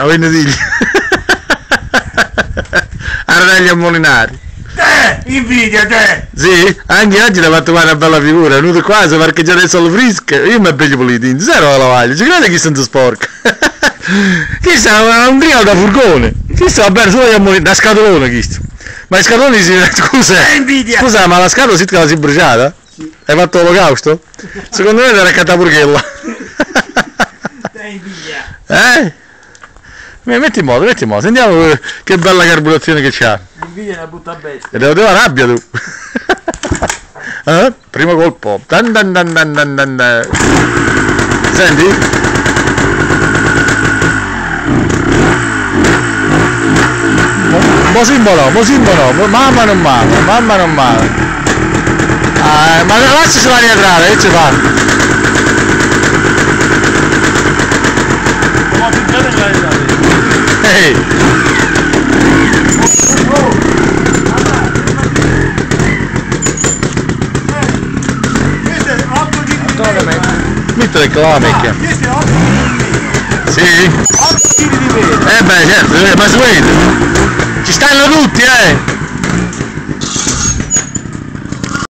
voglio dirgli. Arregli a Molinari. Invidia te! Sì, anche oggi ti ha fatto fare una bella figura, è venuto qua, si parcheggia adesso alle frische, io mi beglio pulito, zero la lavaglia, ci crede che sento sporco. Chissà, un grido da furgone, chissà, va bene, solo da scatolone, chissà. Ma i scatoloni si... Scusa, ma la scatola si è bruciata? Sì. Hai fatto l'olocausto? Secondo me era catapurghella. Metti in moto, sentiamo che bella carburazione che c'ha. L'invidia è una brutta bestia. E devo dare rabbia tu. Primo colpo. Senti? Mo simbolo, mamma non male. Ma lasciaci la rientrare, che ci fa? Ehi! Mettere qua la macchina. Sì? 8 kg di vero. Beh certo, ma si vede. Ci stanno tutti,